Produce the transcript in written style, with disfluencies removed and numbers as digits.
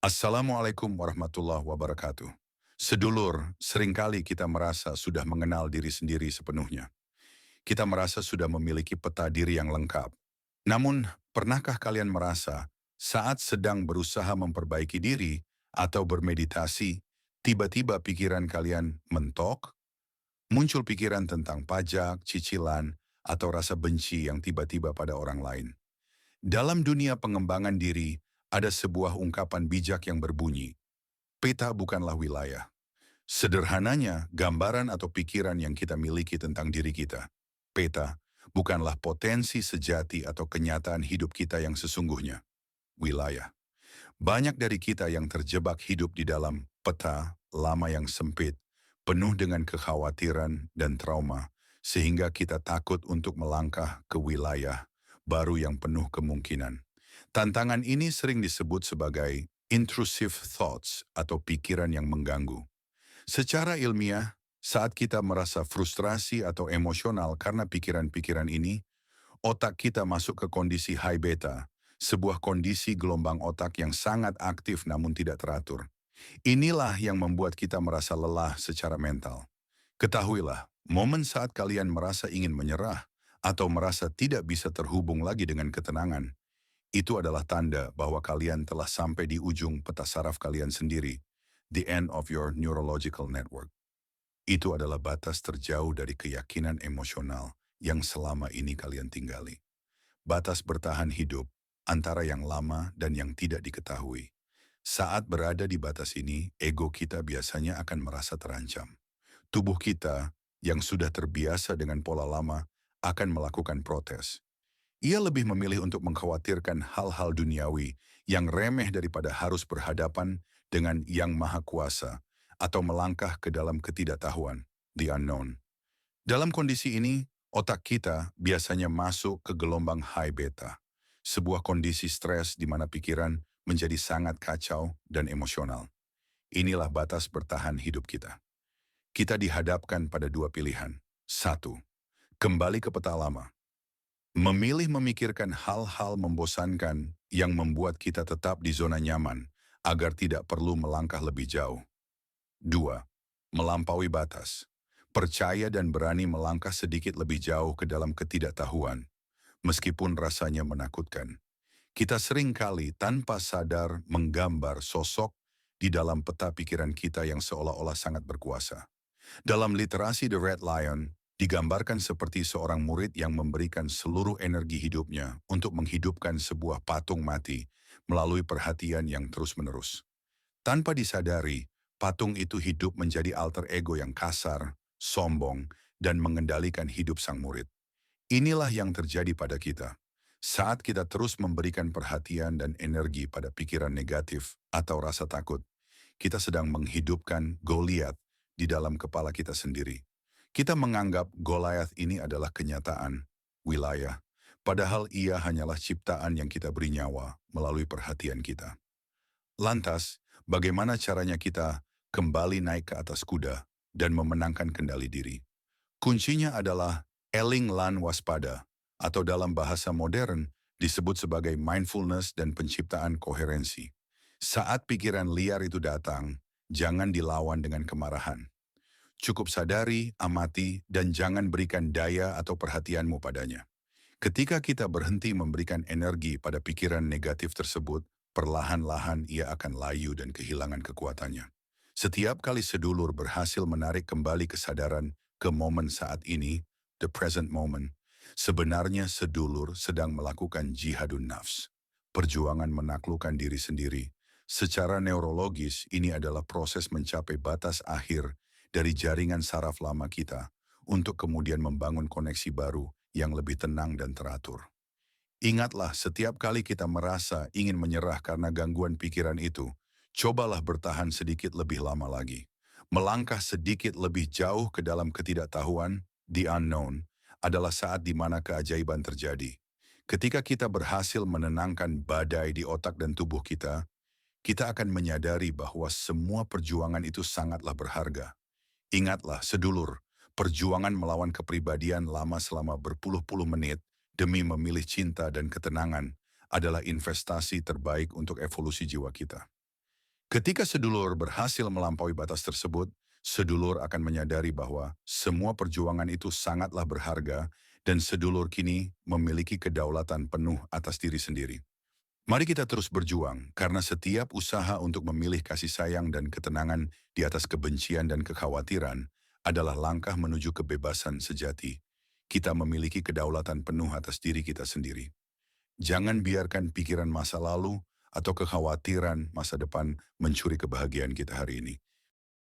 Assalamualaikum warahmatullahi wabarakatuh. Sedulur, seringkali kita merasa sudah mengenal diri sendiri sepenuhnya. Kita merasa sudah memiliki peta diri yang lengkap. Namun, pernahkah kalian merasa saat sedang berusaha memperbaiki diri atau bermeditasi, tiba-tiba pikiran kalian mentok? Muncul pikiran tentang pajak, cicilan, atau rasa benci yang tiba-tiba pada orang lain. Dalam dunia pengembangan diri, ada sebuah ungkapan bijak yang berbunyi, peta bukanlah wilayah. Sederhananya, gambaran atau pikiran yang kita miliki tentang diri kita. Peta bukanlah potensi sejati atau kenyataan hidup kita yang sesungguhnya. Wilayah. Banyak dari kita yang terjebak hidup di dalam peta lama yang sempit, penuh dengan kekhawatiran dan trauma, sehingga kita takut untuk melangkah ke wilayah baru yang penuh kemungkinan. Tantangan ini sering disebut sebagai intrusive thoughts atau pikiran yang mengganggu. Secara ilmiah, saat kita merasa frustrasi atau emosional karena pikiran-pikiran ini, otak kita masuk ke kondisi high beta, sebuah kondisi gelombang otak yang sangat aktif namun tidak teratur. Inilah yang membuat kita merasa lelah secara mental. Ketahuilah, momen saat kalian merasa ingin menyerah atau merasa tidak bisa terhubung lagi dengan ketenangan, itu adalah tanda bahwa kalian telah sampai di ujung peta saraf kalian sendiri, the end of your neurological network. Itu adalah batas terjauh dari keyakinan emosional yang selama ini kalian tinggali. Batas bertahan hidup antara yang lama dan yang tidak diketahui. Saat berada di batas ini, ego kita biasanya akan merasa terancam. Tubuh kita yang sudah terbiasa dengan pola lama akan melakukan protes. Ia lebih memilih untuk mengkhawatirkan hal-hal duniawi yang remeh daripada harus berhadapan dengan Yang Maha Kuasa atau melangkah ke dalam ketidaktahuan, the unknown. Dalam kondisi ini, otak kita biasanya masuk ke gelombang high beta, sebuah kondisi stres di mana pikiran menjadi sangat kacau dan emosional. Inilah batas bertahan hidup kita. Kita dihadapkan pada dua pilihan. Satu, kembali ke peta lama. Memilih memikirkan hal-hal membosankan yang membuat kita tetap di zona nyaman agar tidak perlu melangkah lebih jauh. Dua, melampaui batas. Percaya dan berani melangkah sedikit lebih jauh ke dalam ketidaktahuan, meskipun rasanya menakutkan. Kita seringkali tanpa sadar menggambar sosok di dalam peta pikiran kita yang seolah-olah sangat berkuasa. Dalam literasi The Red Lion, digambarkan seperti seorang murid yang memberikan seluruh energi hidupnya untuk menghidupkan sebuah patung mati melalui perhatian yang terus-menerus. Tanpa disadari, patung itu hidup menjadi alter ego yang kasar, sombong, dan mengendalikan hidup sang murid. Inilah yang terjadi pada kita. Saat kita terus memberikan perhatian dan energi pada pikiran negatif atau rasa takut, kita sedang menghidupkan Goliat di dalam kepala kita sendiri. Kita menganggap Goliath ini adalah kenyataan, wilayah, padahal ia hanyalah ciptaan yang kita beri nyawa melalui perhatian kita. Lantas, bagaimana caranya kita kembali naik ke atas kuda dan memenangkan kendali diri? Kuncinya adalah eling lan waspada, atau dalam bahasa modern disebut sebagai mindfulness dan penciptaan koherensi. Saat pikiran liar itu datang, jangan dilawan dengan kemarahan. Cukup sadari, amati, dan jangan berikan daya atau perhatianmu padanya. Ketika kita berhenti memberikan energi pada pikiran negatif tersebut, perlahan-lahan ia akan layu dan kehilangan kekuatannya. Setiap kali sedulur berhasil menarik kembali kesadaran ke momen saat ini, the present moment, sebenarnya sedulur sedang melakukan jihadun nafs, perjuangan menaklukkan diri sendiri. Secara neurologis, ini adalah proses mencapai batas akhir dari jaringan saraf lama kita untuk kemudian membangun koneksi baru yang lebih tenang dan teratur. Ingatlah, setiap kali kita merasa ingin menyerah karena gangguan pikiran itu, cobalah bertahan sedikit lebih lama lagi. Melangkah sedikit lebih jauh ke dalam ketidaktahuan, the unknown, adalah saat di mana keajaiban terjadi. Ketika kita berhasil menenangkan badai di otak dan tubuh kita akan menyadari bahwa semua perjuangan itu sangatlah berharga. Ingatlah, sedulur, perjuangan melawan kepribadian lama selama berpuluh-puluh menit demi memilih cinta dan ketenangan adalah investasi terbaik untuk evolusi jiwa kita. Ketika sedulur berhasil melampaui batas tersebut, sedulur akan menyadari bahwa semua perjuangan itu sangatlah berharga dan sedulur kini memiliki kedaulatan penuh atas diri sendiri. Mari kita terus berjuang, karena setiap usaha untuk memilih kasih sayang dan ketenangan di atas kebencian dan kekhawatiran adalah langkah menuju kebebasan sejati. Kita memiliki kedaulatan penuh atas diri kita sendiri. Jangan biarkan pikiran masa lalu atau kekhawatiran masa depan mencuri kebahagiaan kita hari ini.